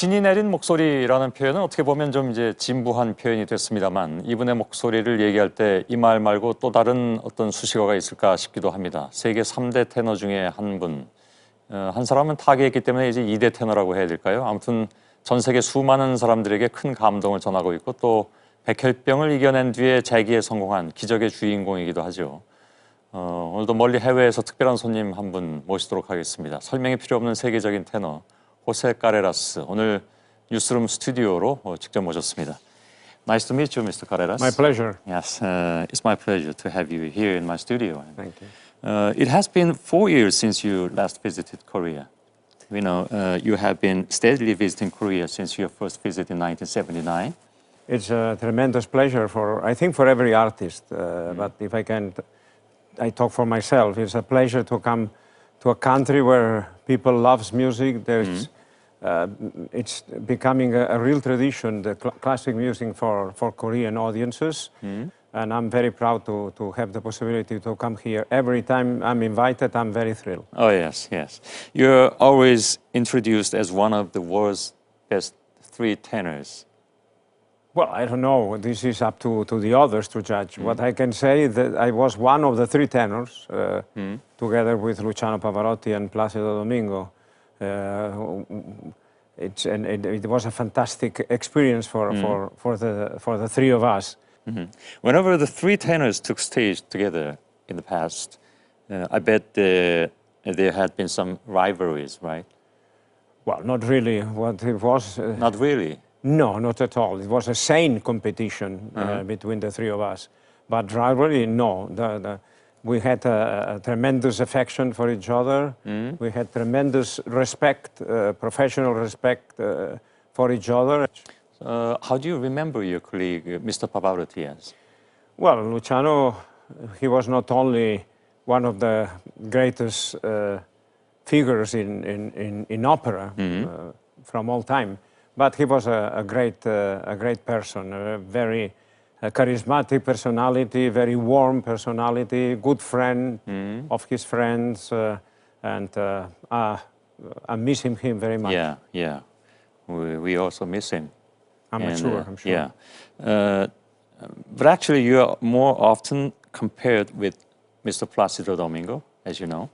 신이 내린 목소리라는 표현은 어떻게 보면 좀 이제 진부한 표현이 됐습니다만 이분의 목소리를 얘기할 때 이 말 말고 또 다른 어떤 수식어가 있을까 싶기도 합니다. 세계 3대 테너 중에 한 분, 한 사람은 타계했기 때문에 이제 2대 테너라고 해야 될까요? 아무튼 전 세계 수많은 사람들에게 큰 감동을 전하고 있고 또 백혈병을 이겨낸 뒤에 재기에 성공한 기적의 주인공이기도 하죠. 오늘도 멀리 해외에서 특별한 손님 한 분 모시도록 하겠습니다. 설명이 필요 없는 세계적인 테너 호세 카레라스, 오늘 뉴스룸 스튜디오로 직접 모셨습니다. Nice to meet you, Mr. Carreras. My pleasure. Yes, it's my pleasure to have you here in my studio. Thank you. It has been 4 years since you last visited Korea. We know you have been steadily visiting Korea since your first visit in 1979. It's a tremendous pleasure I think for every artist. But if I talk for myself. It's a pleasure to come to a country where people loves music. It's becoming a real tradition, the classic music for Korean audiences. And I'm very proud to have the possibility to come here. Every time I'm invited, I'm very thrilled. Oh, yes, yes. You're always introduced as one of the world's best 3 tenors. Well, I don't know. This is up to the others to judge. What I can say is that I was one of the 3 tenors, together with Luciano Pavarotti and Placido Domingo. It was a fantastic experience for the 3 of us. Whenever the 3 tenors took stage together in the past, I bet there had been some rivalries, right? Well, not really. What it was... Not really? No, not at all. It was a sane competition between the 3 of us. But rivalry, no. We had a tremendous affection for each other. We had tremendous respect, professional respect for each other. How do you remember your colleague, Mr. Pavarotti, as? Well, Luciano, he was not only one of the greatest figures in opera from all time, but he was a great person, a very charismatic personality, very warm personality, good friend of his friends, and I'm missing him very much. Yeah, yeah. We also miss him. I'm sure. Yeah. But actually, you are more often compared with Mr. Placido Domingo, as you know.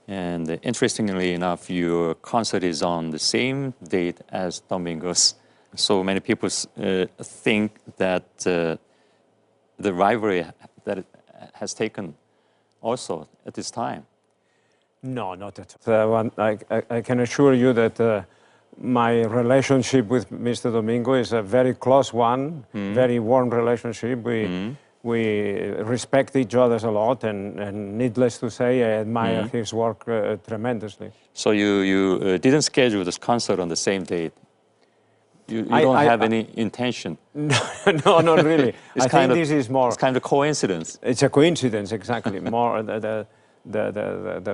And interestingly enough, your concert is on the same date as Domingo's. So many people think that the rivalry that it has taken also at this time. No, not at all. I can assure you that my relationship with Mr. Domingo is a very close one, very warm relationship. We respect each other a lot, and needless to say, I admire his work tremendously. So you didn't schedule this concert on the same date? You don't have any intention? No, not really. I think this is more... It's kind of a coincidence. It's a coincidence, exactly. More the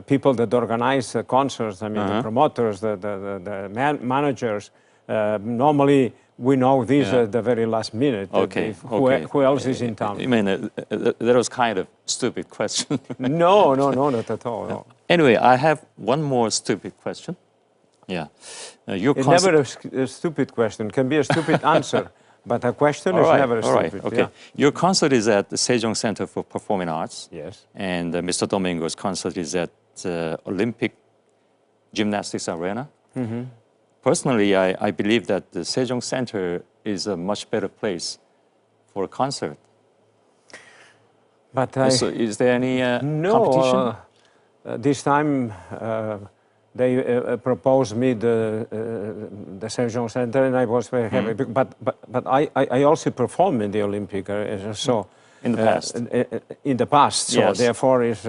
people that organize the concerts, I mean, the promoters, the managers, normally we know this at the very last minute. Okay. Who else is in town? I mean, that was kind of stupid question. No, not at all. No. Anyway, I have one more stupid question. Yeah. It's never a stupid question. It can be a stupid answer, but a question is never stupid. Okay. Yeah. Your concert is at the Sejong Center for Performing Arts. Yes. And Mr. Domingo's concert is at Olympic Gymnastics Arena. Personally, I believe that the Sejong Center is a much better place for a concert. But so is there any competition? This time they proposed me the Sejong Center, and I was very happy. But I also performed in the Olympic, so in the past. In the past, so yes. Therefore, is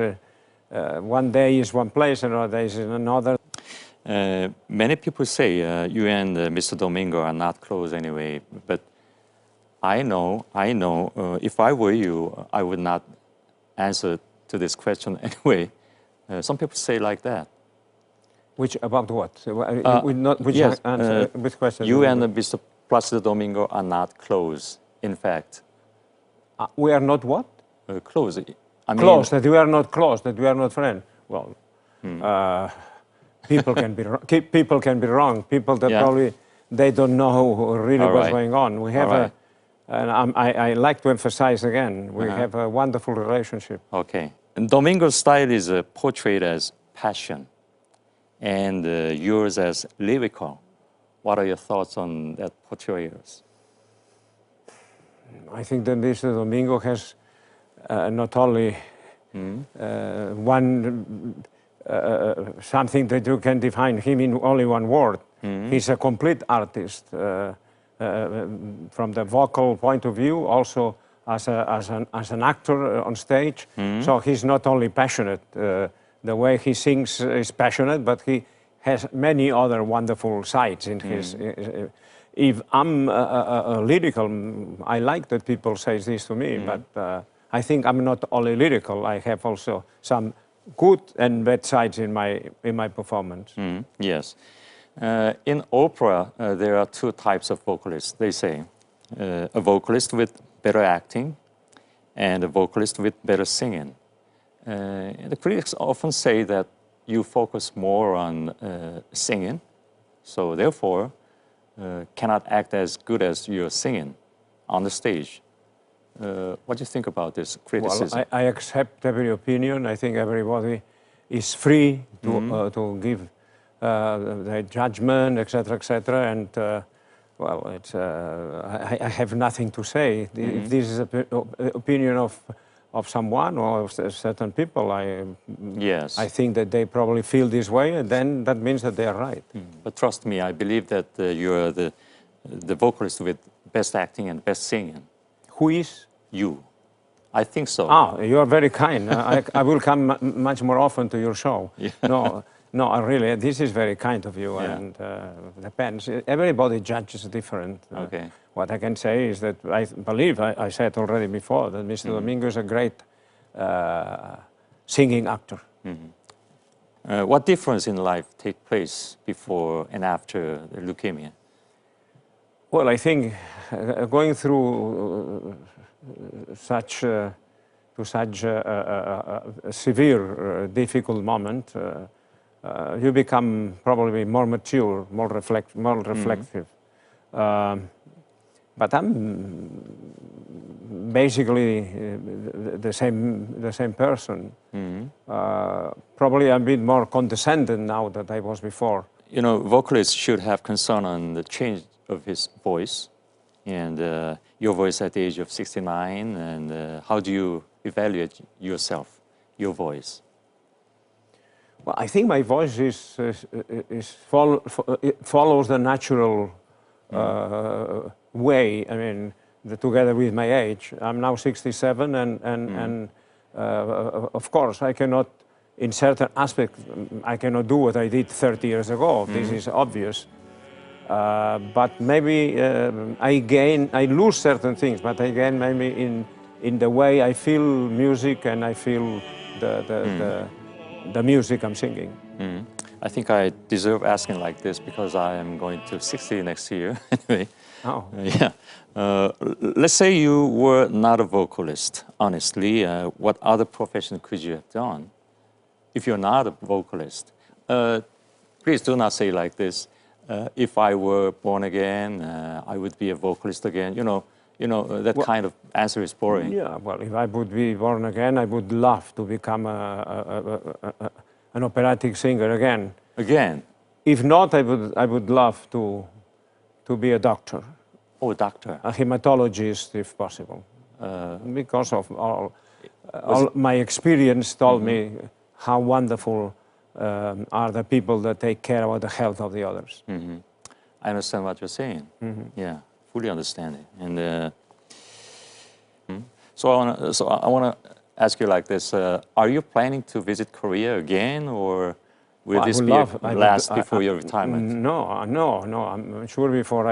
one day is one place, another day is in another. Many people say you and Mr. Domingo are not close anyway, but I know, if I were you, I would not answer to this question anyway. Some people say like that. About what? Yes, which question? You and Mr. Placido Domingo are not close, in fact. We are not what? Close. I mean, close, that we are not close, that we are not friends. Well, people can be wrong. People that probably they don't know really All what's right. going on. We have All right. and I like to emphasize again, we have a wonderful relationship. Okay. And Domingo's style is portrayed as passion, and yours as lyrical. What are your thoughts on that portrayals? I think that Mr. Domingo has not only something that you can define him in only one word. He's a complete artist from the vocal point of view, also as an actor on stage. So he's not only passionate. The way he sings is passionate, but he has many other wonderful sides in his. If I'm lyrical, I like that people say this to me, but I think I'm not only lyrical. I have also some good and bad sides in my performance. Yes. In opera, there are two types of vocalists, they say. A vocalist with better acting and a vocalist with better singing. The critics often say that you focus more on singing, so therefore cannot act as good as you're singing on the stage. What do you think about this criticism? Well, I accept every opinion. I think everybody is free to give their judgment, etc., and well, it's, I have nothing to say. If this is an opinion of someone or of certain people, Yes. I think that they probably feel this way, and then that means that they are right. But trust me, I believe that you're the vocalist with best acting and best singing. Who is? You. I think so. Ah, you are very kind. I will come much more often to your show. Yeah. No, really, this is very kind of you, Yeah. and depends. Everybody judges different. Okay. What I can say is that I believe, I said already before, that Mr. Domingo is a great singing actor. What difference in life take place before and after the leukemia? Well, I think going through such a severe, difficult moment, you become probably more mature, more reflective. But I'm basically the same person. Probably a bit more condescending now than I was before. You know, vocalists should have concern on the change of his voice, and your voice at the age of 69, and how do you evaluate yourself, your voice? Well, I think my voice follows the natural way. I mean, together with my age, I'm now 67, and of course, I cannot, in certain aspects, I cannot do what I did 30 years ago. This is obvious. But maybe I lose certain things, but I gain maybe in the way I feel music and I feel the music I'm singing. I think I deserve asking like this because I am going to 60 next year. Anyway. Oh. Yeah. Let's say you were not a vocalist. Honestly, what other profession could you have done if you're not a vocalist? Please do not say like this. If I were born again, I would be a vocalist again. You know that kind of answer is boring. Yeah. Well, if I would be born again, I would love to become an operatic singer again. Again? If not, I would love to be a doctor. Oh, a doctor. A hematologist, if possible. Because of all my experience told me how wonderful are the people that take care about the health of the others. I understand what you're saying. Yeah, fully understand it. And so I want to ask you like this: are you planning to visit Korea again, or will this be last before your retirement? No. I'm sure before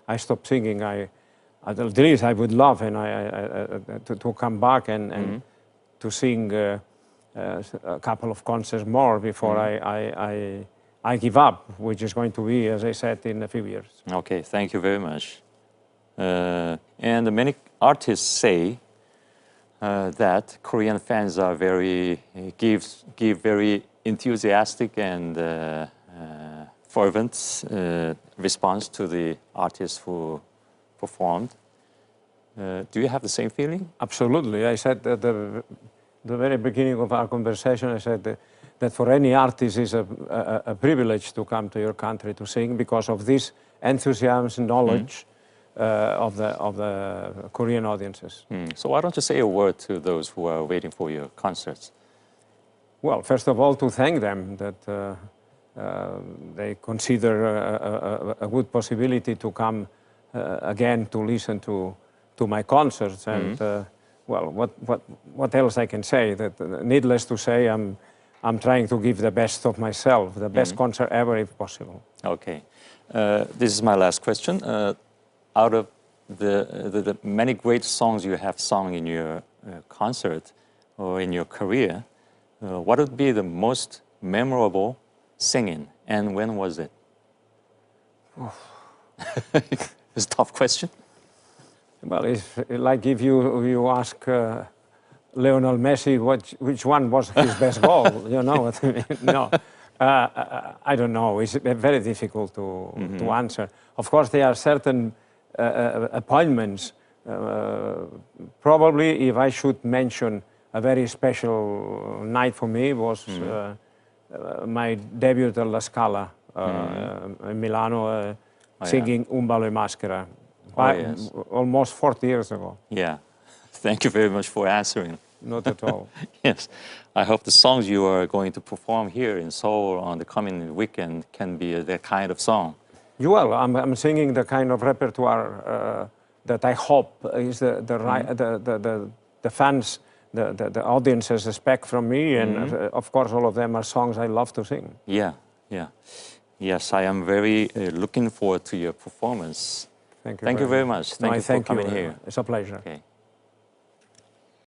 I stop singing, at least I would love to come back and to sing a couple of concerts more before I give up, which is going to be, as I said, in a few years. Okay, thank you very much. And many artists say that Korean fans are very give very enthusiastic and fervent response to the artists who performed. Do you have the same feeling? Absolutely. I said at the very beginning of our conversation, I said that for any artist it's a privilege to come to your country to sing because of this enthusiasm and knowledge of the Korean audiences. So why don't you say a word to those who are waiting for your concerts? Well, first of all, to thank them that they consider a good possibility to come again to listen to my concerts. And well, what else I can say? That needless to say, I'm trying to give the best of myself, the best concert ever, if possible. Okay, this is my last question. Out of the many great songs you have sung in your concert or in your career, what would be the most memorable singing, and when was it? It's a tough question. Well, it's like if you ask Lionel Messi which one was his best goal, you know what I mean? No, I don't know. It's very difficult to answer. Of course, there are certain appointments. Probably, if I should mention a very special night for me was my debut at La Scala in Milano, singing Un ballo e maschera, yes. almost 40 years ago. Yeah, thank you very much for answering. Not at all. Yes, I hope the songs you are going to perform here in Seoul on the coming weekend can be that kind of song. Well, I'm singing the kind of repertoire that I hope is the fans, the audiences expect from me, and of course all of them are songs I love to sing. Yeah, yeah. Yes, I am very looking forward to your performance. Thank you. Thank you very much. Thank you for coming here. It's a pleasure. Okay.